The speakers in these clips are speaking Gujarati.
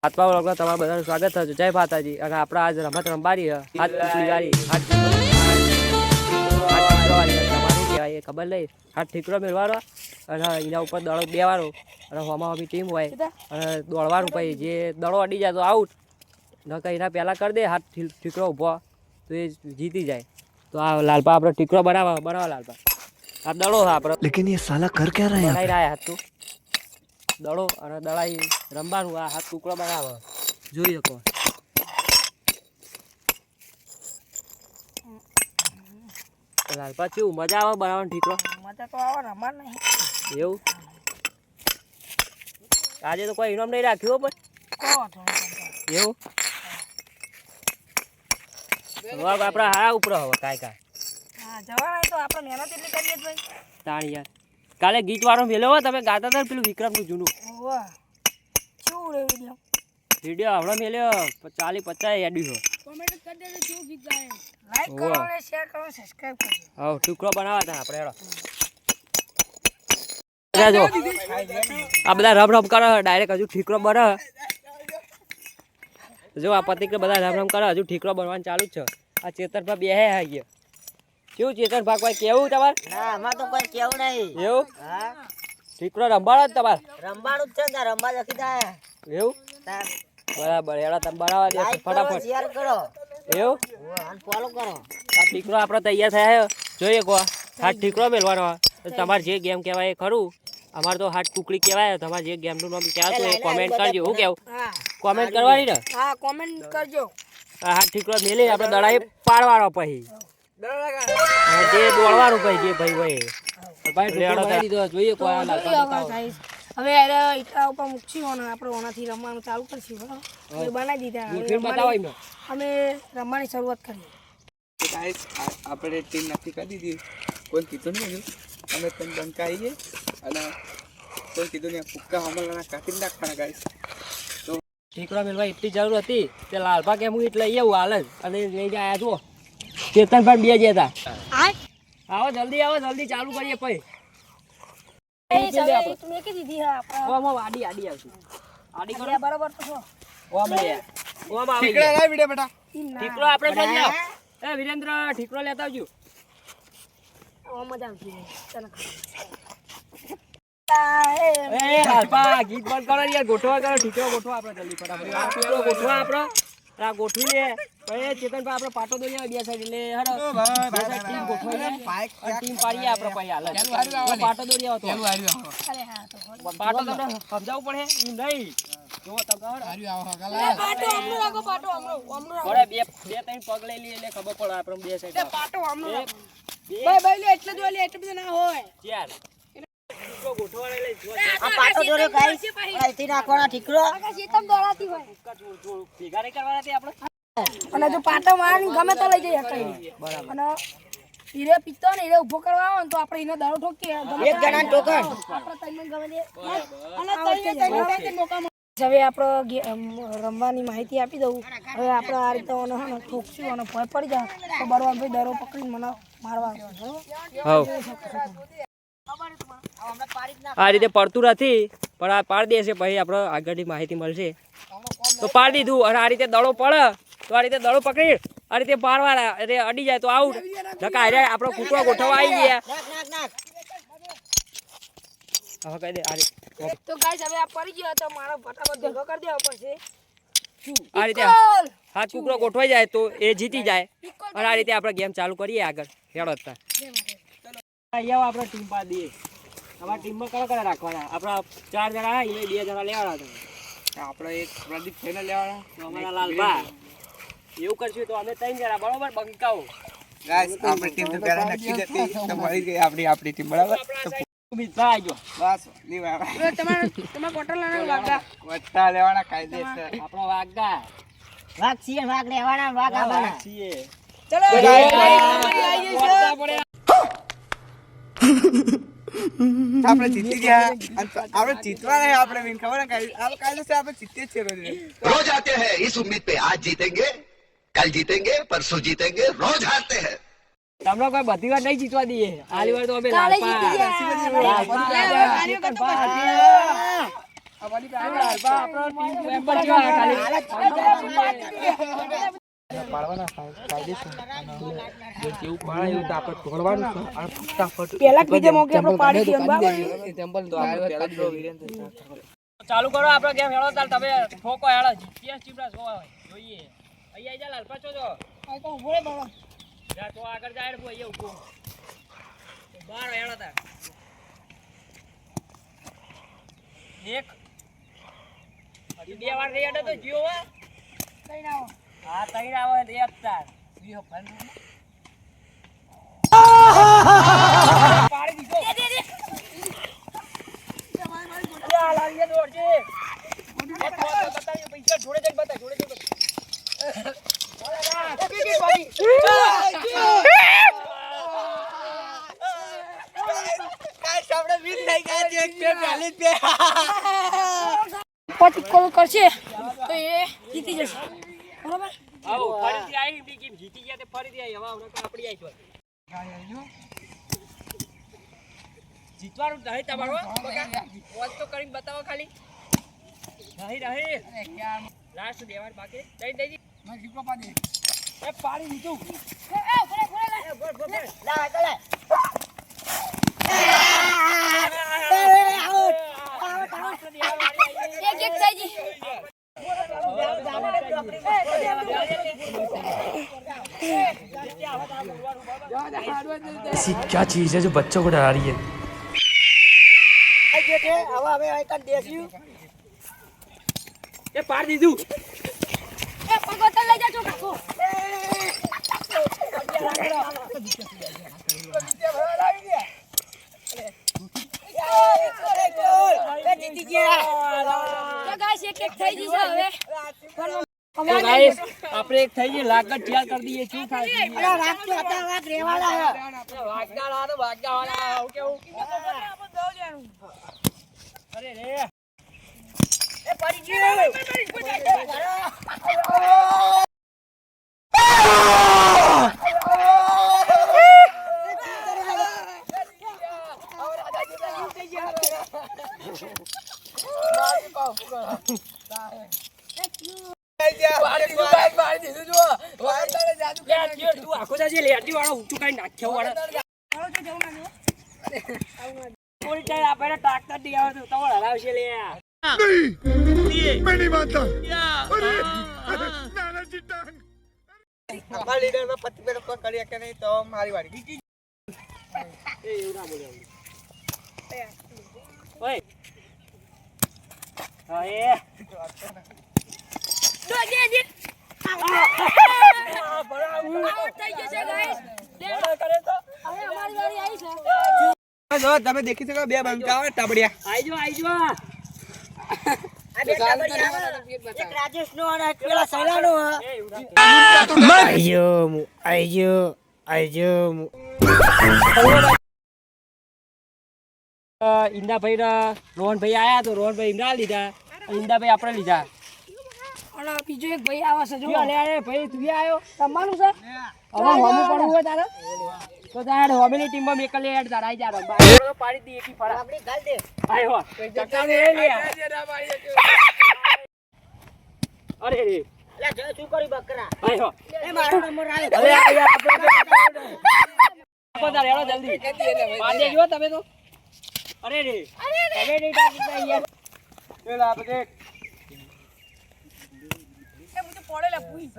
આત્મા વ્લોગમાં તમારું બધાનું સ્વાગત છે. જય માતાજી. અને આપણે આજ રમત રમવાની હાથ વાળી તમારું કહેવાય એ ખબર નહીં. હાથ ઠીકરો મેળવાનો અને એના ઉપર દડો દેવાનો અને હોમાં હોમી ટીમ હોય અને દોડવાનું. પછી જે દડો અડી જાય તો આઉટ ન કંઈ એના પહેલાં કરી દે હાથ ઠીકરો ઊભો તો એ જીતી જાય. તો આ લાલપા આપણે ઠીકરો બનાવવા લાલપા આ દડો આપણે लेकिन ये साला कर क्या रहे हैं બનાવી રહ્યા હાથ તું દડો અને દડાઈ રમવાનું. આ હાથ ટુકડો બનાવો જોઈ શકો. લાલપા કેવું મજા આવે બનાવવાનું ઠીકરો? મજા તો આવે રમવા નહીં એવું આજે તો કોઈ ઇનામ નહીં રાખ્યું પણ એવું આપડે હારા ઉપર હવે કાંઈ હા જવાના તો આપણે મહેનત એટલી કરીએ જ ભાઈ. તાણી યાર કાલે ગીત વાળો મેલ્યો હોય તમે ગાતા હતા પેલું વિક્રમનું જૂનું ઓવા શું રે વિડીયો હમણાં મેલ્યો 40-50 એડ્યું કોમેન્ટ કરી દેજો કેવું ગીત ગાય. લાઈક કરો અને શેર કરો સબસ્ક્રાઇબ કરજો. હા ટુકડો બનાવવા હતા આપણે હેડો આ બધા રમ કરે ડાયરેક્ટ હજુ ઠીકરો બને. જો આ પતિક બધા રમ કરે હજુ ઠીકરો બનવાનું ચાલુ જ છે. આ ચેતનભા બે હે ગયા કેવું ચેતનભા કોઈ કેવું તમારે? ના આમાં તો કોઈ કેવું નહીં. એવું હા ઠીકરો રમવાનો જ તમારે? રમવાનું જ છે ને રમવા લખી જાય. એવું બરાબર હેડો તમે બનાવવા દે ફટાફટ. શેર કરો એવું અને ફોલો કરો. આ ઠીકરો આપણે તૈયાર થયા જોઈએ કો હાથ ઠીકરો મેળવાનો. તમારે જે ગેમ કહેવાય એ ખરું. અમારે તો હાથ ટુકડી કહેવાય. તમારે જે ગેમનું નામ કહેવાતું એ કોમેન્ટ કરજો. શું કેવું હા કોમેન્ટ કરવાની ને? હા કોમેન્ટ કરજો. આ હાથ ઠીકરો મેલી આપણે દડાઈ પાડવાનો. પછી જે દોડવાનું પછી જે ભાઈ હોય જોઈએ હવે ઈટા ઉપર મૂકશું અને આપણે ઓનાથી રમવાનું ચાલુ કરશું. બરાબર બનાવી દીધા. બતાવો એમને. અમે રમવાની શરૂઆત કરીએ. ગાઈસ આપણે ટીમ નક્કી કરી દીધી. કોઈ કીધું નહીં હજુ અમે તમે બંકાઈએ અને કોઈ કીધું નહીં ફુક્કા હમણાં કાઢી નાખવાના ગાઈસ. ઠીકરો મેળવા એટલી જરૂર હતી તે લાલભા કે હું એટલે લઈ આવું હાલ જ અને લઈને આવ્યા જુઓ. ચેતન પણ બે જ હતા. આવો જલ્દી આવો જલ્દી ચાલુ કરીએ પછી. મેકી દીધી હા આપણે. ઓમ આડી આવશું. આડી કરો બરાબર તો છો. ઓમ લે ઓમ આવે ઠીકડા લાવી વિડિયો બેટા. ઠીકરો આપણે પણ લાવ. એ વિરેન્દ્ર ઠીકરો લેતા આવજો. મજા આવતી ચાલો. એ લાલપા ગીત બંધ કરો યાર. ગોઠવા કરો ઠીકરો ગોઠવા આપણે જલ્દી ફટાફટ. આ ઠીકરો ગોઠવા આપણે આ ગોઠવી લે પછી ચેતનભાઈ આપણે પાટો દોરી બે સાઈડ એટલે હરો ટીમ ગોઠવાઈ ટીમ પાડીએ આપણે પછી હાલ પાટો દોરી આવો તો અરે હા તો પાટો તમને સમજાવવું પડે એમ નહીં. જો તમે પાટો આમનો રાખો. પાટો આમનો રાખો. બે ત્રણ પગ લઈ લઈએ એટલે ખબર પડે આપણે બે સાઈડ પાટો આમનો રાખો. ભાઈ લે એટલે જો લે એટલે બધું ના હોય. ચાર ગોઠવા લઈ આ પાટો દોરો ગાઈસ અહીંથી નાખવાના ઠીકરો. ચેતમ દોડાતી હોય ભેગા નહીં કરવાના તે આપણે. અને જો પાટો મારી ગમે તો લઈ જઈએ કઈ. બરાબર અને હીરે પીતો ને હીરે ઉભો કરવા આવે ને તો આપણે એને દાડો ઠોકીએ. એક જણા ટોકન આપણે તઈને ગમે દે અને તઈને મોકા હવે આપણે રમવાની માહિતી આપી દઉં. હવે આપણે આ રીતે ઠોકશું અને ભય પડી જાય તો બરવાન ભાઈ દરો પકડીને મને મારવા આ રીતે પડતું નથી પણ આ પાડી દેશે પછી આપણે આગળની માહિતી મળશે તો પાડી દીધું. અને આ રીતે દડો પડે તો આ રીતે દડો પકડી આ રીતે પાડવાના એટલે અડી જાય તો આઉટ. નકા હારે આપણો કૂકડો ગોઠવવા આવી ગયા. હવે કહી દે તો ગાઈસ હવે આ પડી ગયો તો મારો ફટાફટ ભેગો કરી દેવો પડશે. આ રીતે હાથ કૂકડો ગોઠવાઈ જાય તો એ જીતી જાય. અને આ રીતે આપણે ગેમ ચાલુ કરીએ આગળ હેડો હતા. અહીંયા આપણે ટીમ પા દઈએ. અમારા ટીમમાં કયા રાખવાના? આપણા 4 જણા એને 2 જણા લેવાના હતા. આપણે એક પ્રદીપ થઈને લેવાના તો અમારા લાલભા એવું કરશું તો અમે 3 જણા બરોબર બંકાઓ. ગાઈસ આપણી ટીમ તો પહેલા નક્કી જ હતી તો મળી ગઈ આપણી ટીમ બરાબર. તો મિત્રા આવી ગયો બસ ની વાત તમારે કોટલાના વાગા વટ્ટા લેવાના કાયદેસર. આપણો વાગા વાઘ છીએ વાઘ લેવાના વાઘ આવવાના. છીએ. ચલો આપણે જીતી ગયા આપણે જીતવા નહીં. આપણે વિન ખબર ને કાયદેસર આપણે જીતીએ જ છે રોજ. रोज आते हैं इस उम्मीद पे आज जीतेंगे कल जीतेंगे परसों जीतेंगे रोज हारते हैं. તમને કોઈ બધી વાર નહીં જીતવા દઈએ. આલી વાર તો અમે કાલે લાલપા. જીતી ગયા. લાલપા. કાર્યો કરતો લાલપા. આપણો ટીમ મેમ્બર જેવા ખાલી પેલા બીજે મોકે આપણે પાડી દઈએ બરાબર. ચાલુ કરો આપણો ગેમ હેળો તાલ તમે ઠોકો હેળો જીપીએસ ચીપડા જોવા જોઈએ અહીંયા જા લાલપા છો જો આ તો ઉભો રે બાબા. જા તો આગળ જાય રે અહીંયા ઉભો બાર હેળો તાર એક હજી 2 વાર રેડ તો જીઓ વા કઈ ના આવો. હા તઈ આવે રેડ તાર જીઓ ફન પાડી દીધો યા લાવીએ દોડજે પૈસા જોડે જઈ બતા જોડે જઈ પછી કોલ કરશે તો એ જીતી જશે બરાબર. આવો ફરીથી આવી બી ગેમ જીતી ગયા તે ફરીથી આવી હવે હમણાં તો આપણી આવી છો જીતવાનું નહીં તમારું વોચ તો કરીને બતાવો ખાલી નહીં લાસ્ટ 2 વાર બાકી દઈ દેજી એ પાડી દીધું એક એક થઈ જી. ऐसी क्या चीज है जो बच्चों को डरा रही है। એ પાડી દીધું એ પગોતર લઈ જાજો કાકો. તો ગાઈસ એક એક થઈ જશે હવે. ગાઈસ આપણે એક થઈ ગઈ લાગત તૈયાર કરી દઈએ શું થાય વાગડા તો વાગડા આવું કેવું અરે રે એ પડી ગયો તું આખો જાજે લેટી વાળો ઊંચું કઈ નાખ્યો વાળો થોડી ટાઈમ આપણે ટ્રાક્ટર દી આવે તો તવળ હરાવશે લે ઓય હા એ તમે દેખી શકો 2 બંકા આવે ટબડિયા આઈજો એક રાજેશ નો અને એક પેલા સૈલા નો ઈંદાભાઈ રોહનભાઈ આયા તો રોહનભાઈ ના લીધા ઈંદાભાઈ આપણે લીધા અને બીજો એક ભાઈ આવે છે જો. અરે ભાઈ તું આવ્યો તમારું છે હવે હોમું પડવું હોય તારે તો તારે હોમીની ટીમમાં મેકલે એડ તાર આઈ જા પાડી દી એકી ફરા આપડી ગાલ દે આયો ચકાને એ લે અરે રે લે જો શું કરી બકરા આયો એ મારો નંબર આવ્યો અરે આ યાર આપણે તારે હેડો જલ્દી પાડે જો તમે તો અરે રે તમે નહીં ડાકી યાર પેલા આપણે એ મુજે પડેલા પૂઈ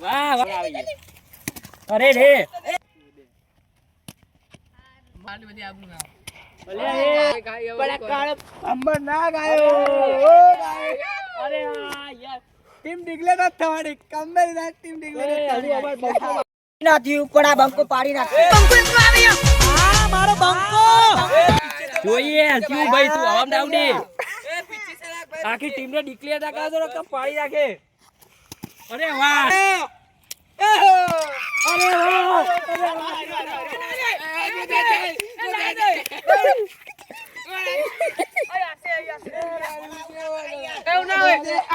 વાહ વાહ અરે રે અરે યાર ટીમ ડિક્લેર ન થવાની કમ્બેલ ના ટીમ ડિક્લેર નાથી ઉપર આ બંકો પાડી નાખે જોઈએ શું ભાઈ તું હવામ ડાઉડી આખી ટીમને ડિક્લેર ના કરો તો પાડી નાખે અરે વાહ અરે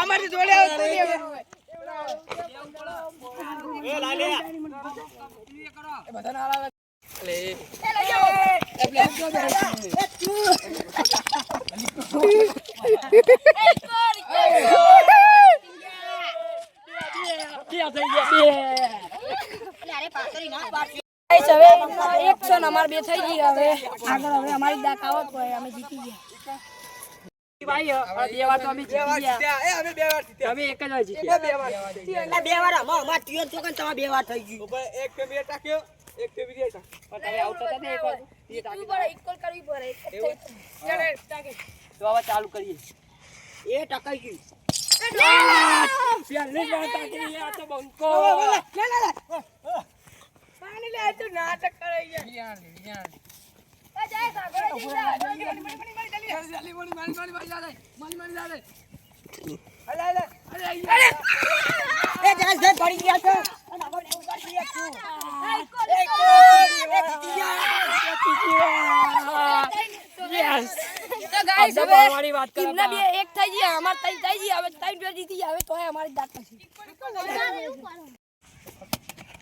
અમારી જોડે આવતું નહીં હવે. ગાઈસ હવે એક છે ને અમારે બે થઈ ગઈ હવે આગળ હવે અમારી દાકાવત હોય અમે જીતી ગયા ભાઈ બે વાર તો અમે જીતી ગયા. અમે 2 વાર જીત્યા. તમે એક જ વાર જીત્યા. 2 વાર જીત્યા. 2 વાર અમાર ટીયર ચોકન તમાર 2 વાર થઈ ગયું. ઉપર એક પે 2 ટાક્યો, એક પે બીજે ટાક્યો. પણ તમે આઉટ હતા ને એક વાર. એ ટાકી ઇક્વલ કરવી પડે તો હવે ચાલુ કરીએ. એ ટકાઈ ગયું. પહેલી જ વાર ટાકી આ તો બંકો. પાણી લે તું નાટક કરે એ જય પડી ગયા છે અને આપણે એવું કરી રહ્યા છું. તો ગાઈસ અમને હવે ભણવાની વાત કરો ટીમના બે એક થઈ ગયા અમાર ત્રણ થઈ ગયા હવે ત્રણ બે જીતી ગયા હવે તોય અમારી દાંત નથી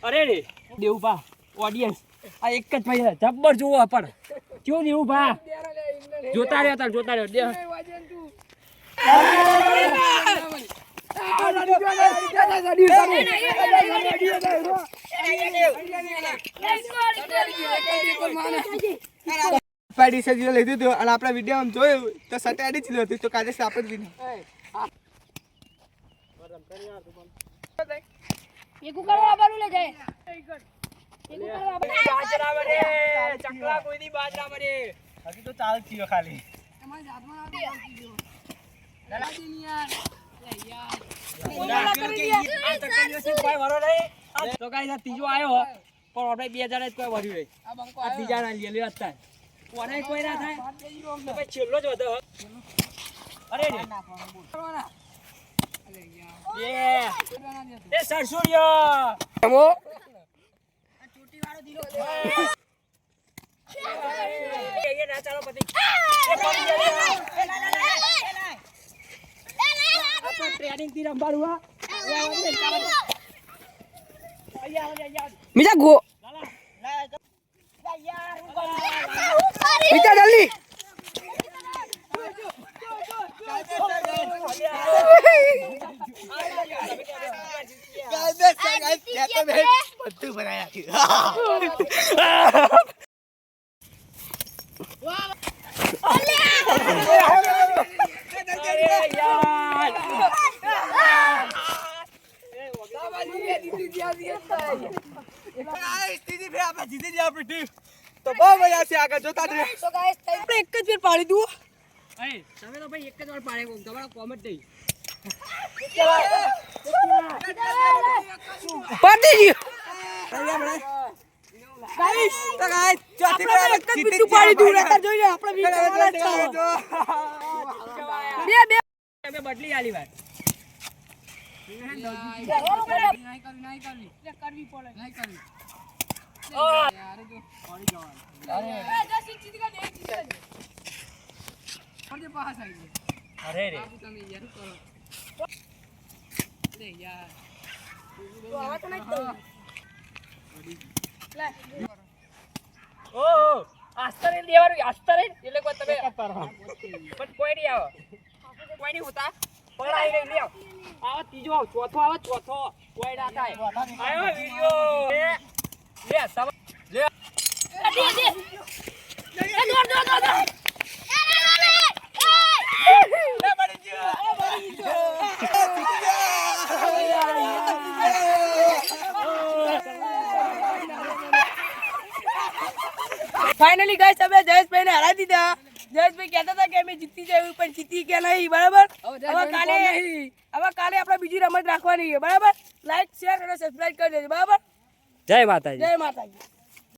અરે રે દેવભા ઓડિયન્સ આ એક જ ભાઈ છે જબ્બર જોવો પણ કેવું દેવભા જોતા રહ્યો દે પાડી સજીઓ લીધું હતું અને આપણા વિડીયો આમ જોયું તો સટાડી જ લીધું તો કાલે આપણે જ એક ઉકળવા આબારું લે જાય બાજરા વડે ચકલા કોઈ દી બાજરા વડે હજી તો ચાલ થયો ખાલી તો ગાઈસ આ ત્રીજો આવ્યો પણ આપણે બે જણા જ કોઈ વર્યું નહીં આ ત્રીજા ના લઈ લ્યો અત્યારે કોને કોઈ ના થાય તો ભાઈ છેલ્લો જ વધો અરે રે એ સરસુરિયો એમો એ ના ચાલો પતિ ટ્રેનિંગ થી રંબાડું મીજા ગો મીજા જલ્દી બધું બનાયા તો બહુ મજા છે આગળ જોતા જ તો ગાઈસ આપણે એક જ ફેર પાડી દઉં અરે તમે તો ભાઈ એક જ વાર પાડે તમારો કોમેન્ટ નહીં પાડી ગયો ગાઈસ તો ગાઈસ ચોથી આપણે એક જ બીટું પાડી દઉં નકર જોઈ લે આપણે બીટું બે તમે બદલી આલી વાત અરે રે ઓ આસ્તરે દેવાનું આસ્તરે એટલે કોઈ તમે પણ કોઈ નહીં આવે કોઈ નહીં હોતા પડાઈ રહી લ્યો આવો ત્રીજો આવો ચોથો આવો ચોથો કોઈ ના થાય આયો વિડિયો લે સબ લે ફાઇનલી ગાઈસ અમે જયેશભાઈને હરાવી દીધા જયેશભાઈ કહેતા હતા કે અમે જીતી જાય પણ જીતી કે નહીં બરાબર હવે કાલે આપણે બીજી રમત રાખવાની છે બરાબર લાઈક શેર અને સબસ્ક્રાઇબ કરી દેજો બરાબર જય માતાજી જય માતાજી